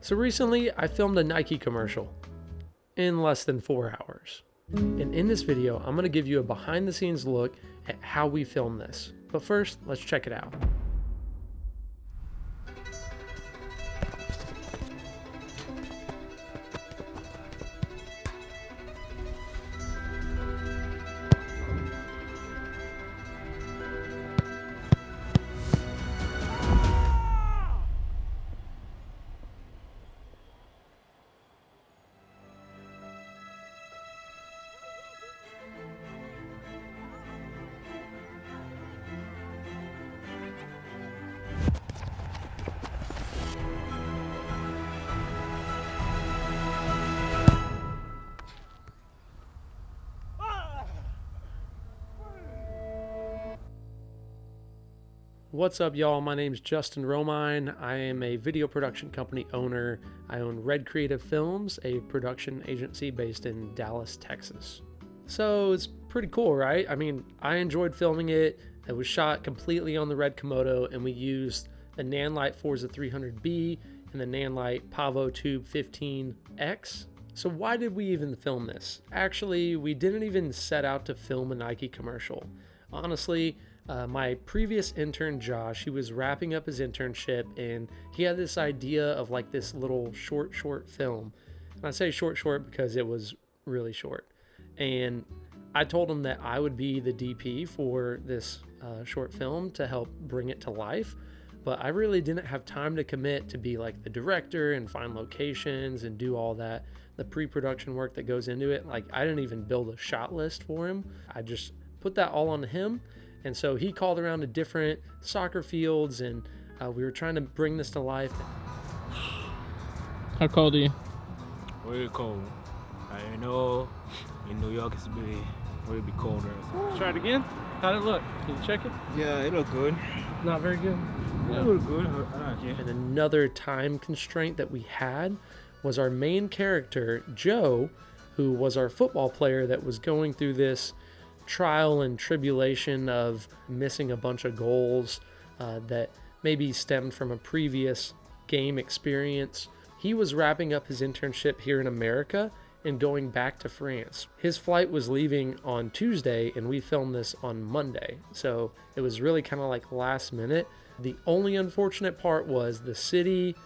So recently I filmed a Nike commercial in less than 4 hours. And in this video, I'm going to give you a behind the scenes look at how we filmed this. But first, let's check it out. What's up, y'all? My name's Justin Romine. I am a video production company owner. I own Red Creative Films, a production agency based in Dallas, Texas. So it's pretty cool, right? I mean, I enjoyed filming it. It was shot completely on the Red Komodo, and we used the Nanlite Forza 300B and the Nanlite Pavotube 15X. So why did we even film this? Actually, we didn't even set out to film a Nike commercial. Honestly, my previous intern, Josh, he was wrapping up his internship and he had this idea of like this little short film. And I say short because it was really short. And I told him that I would be the DP for this short film to help bring it to life. But I really didn't have time to commit to be like the director and find locations and do all that, the pre-production work that goes into it. Like, I didn't even build a shot list for him. I just put that all on him. And so he called around to different soccer fields, and we were trying to bring this to life. How cold are you? Really cold. I know in New York it's really be colder. Try it again. How'd it look? Can you check it? Yeah, it looked good. Not very good. Yeah, it looked good. I like it. And another time constraint that we had was our main character, Joe, who was our football player that was going through this trial and tribulation of missing a bunch of goals that maybe stemmed from a previous game experience. He was wrapping up his internship here in America and going back to France. His flight was leaving on Tuesday and we filmed this on Monday. So it was really kind of like last minute. The only unfortunate part was the city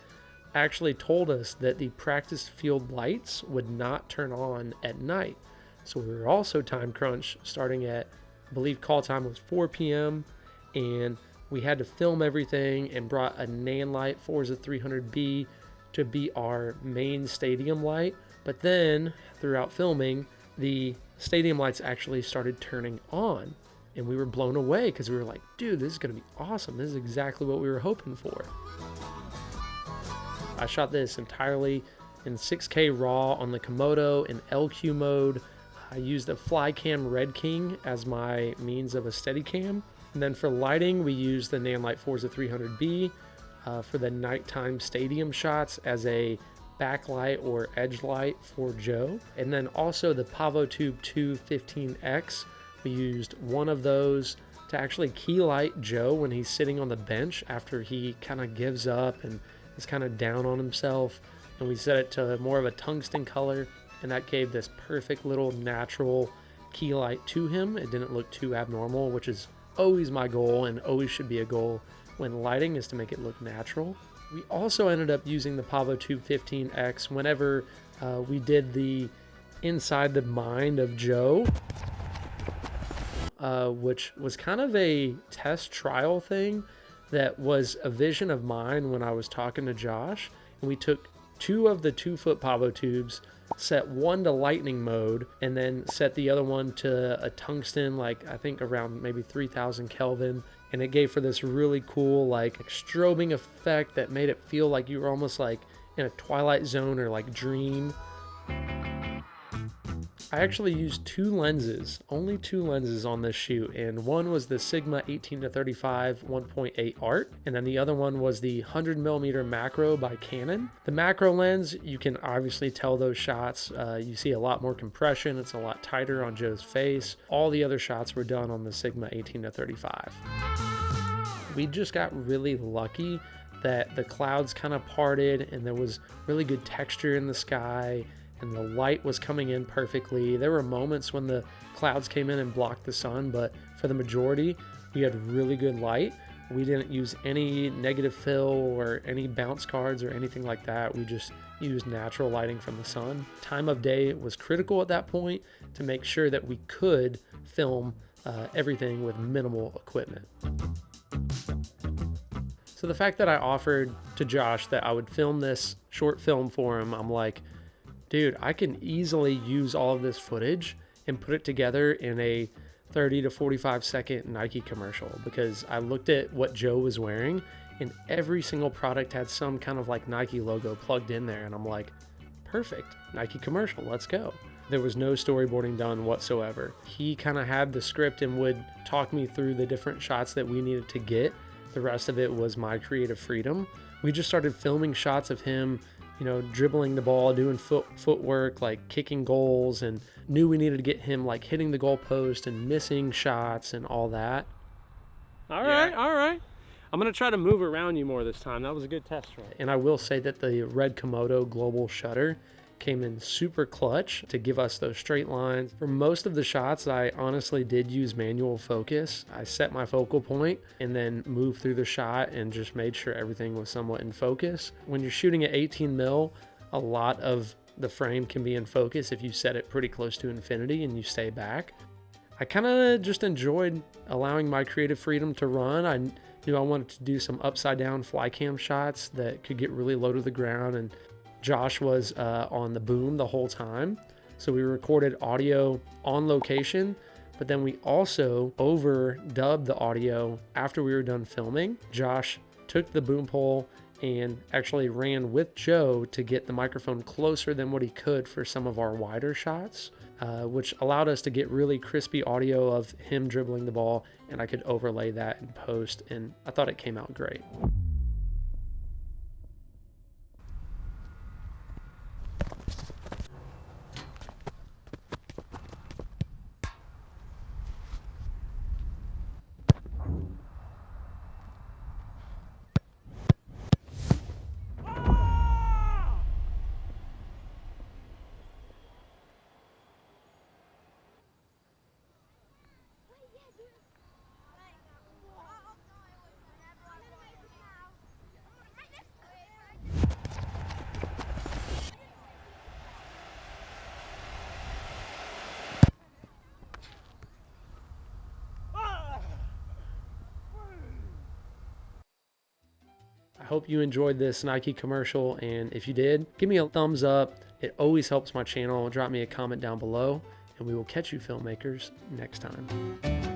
actually told us that the practice field lights would not turn on at night. So we were also time crunched, starting at, I believe call time was 4 p.m. and we had to film everything and brought a Nanlite Forza 300B to be our main stadium light. But then throughout filming, the stadium lights actually started turning on and we were blown away because we were like, dude, this is going to be awesome. This is exactly what we were hoping for. I shot this entirely in 6K RAW on the Komodo in LQ mode. I used a Flycam RedKing as my means of a Steadicam. And then for lighting, we used the Nanlite Forza 300B for the nighttime stadium shots as a backlight or edge light for Joe. And then also the Pavotube II 15X. We used one of those to actually key light Joe when he's sitting on the bench after he kind of gives up and is kind of down on himself. And we set it to more of a tungsten color. And that gave this perfect little natural key light to him. It didn't look too abnormal, which is always my goal and always should be a goal when lighting, is to make it look natural. We also ended up using the Pavotube 15X whenever we did the inside the mind of Joe, which was kind of a test trial thing that was a vision of mine when I was talking to Josh. And we took 2 of the 2-foot Pavotubes, set one to lightning mode, and then set the other one to a tungsten, like I think around maybe 3000 Kelvin. And it gave for this really cool like strobing effect that made it feel like you were almost like in a Twilight Zone or like dream. I actually used 2 lenses, only 2 lenses on this shoot, and one was the Sigma 18-35 1.8 art, and then the other one was the 100mm macro by Canon. The macro lens, you can obviously tell those shots. You see a lot more compression, it's a lot tighter on Joe's face. All the other shots were done on the Sigma 18-35. We just got really lucky that the clouds kind of parted and there was really good texture in the sky and the light was coming in perfectly. There were moments when the clouds came in and blocked the sun, but for the majority, we had really good light. We didn't use any negative fill or any bounce cards or anything like that. We just used natural lighting from the sun. Time of day was critical at that point to make sure that we could film everything with minimal equipment. So the fact that I offered to Josh that I would film this short film for him, I'm like, dude, I can easily use all of this footage and put it together in a 30 to 45 second Nike commercial, because I looked at what Joe was wearing and every single product had some kind of like Nike logo plugged in there. And I'm like, perfect, Nike commercial, let's go. There was no storyboarding done whatsoever. He kind of had the script and would talk me through the different shots that we needed to get. The rest of it was my creative freedom. We just started filming shots of him, you know, dribbling the ball, doing footwork, like kicking goals, and knew we needed to get him like hitting the goalpost and missing shots and all that. All right. I'm gonna try to move around you more this time. That was a good test run. And I will say that the Red Komodo global shutter came in super clutch to give us those straight lines. For most of the shots, I honestly did use manual focus. I set my focal point and then moved through the shot and just made sure everything was somewhat in focus. When you're shooting at 18 mil, a lot of the frame can be in focus if you set it pretty close to infinity and you stay back. I kind of just enjoyed allowing my creative freedom to run. I knew I wanted to do some upside down Flycam shots that could get really low to the ground, and Josh was on the boom the whole time. So we recorded audio on location, but then we also overdubbed the audio after we were done filming. Josh took the boom pole and actually ran with Joe to get the microphone closer than what he could for some of our wider shots, which allowed us to get really crispy audio of him dribbling the ball, and I could overlay that in post, and I thought it came out great. I hope you enjoyed this Nike commercial, and if you did, give me a thumbs up. It always helps my channel. Drop me a comment down below, and we will catch you filmmakers next time.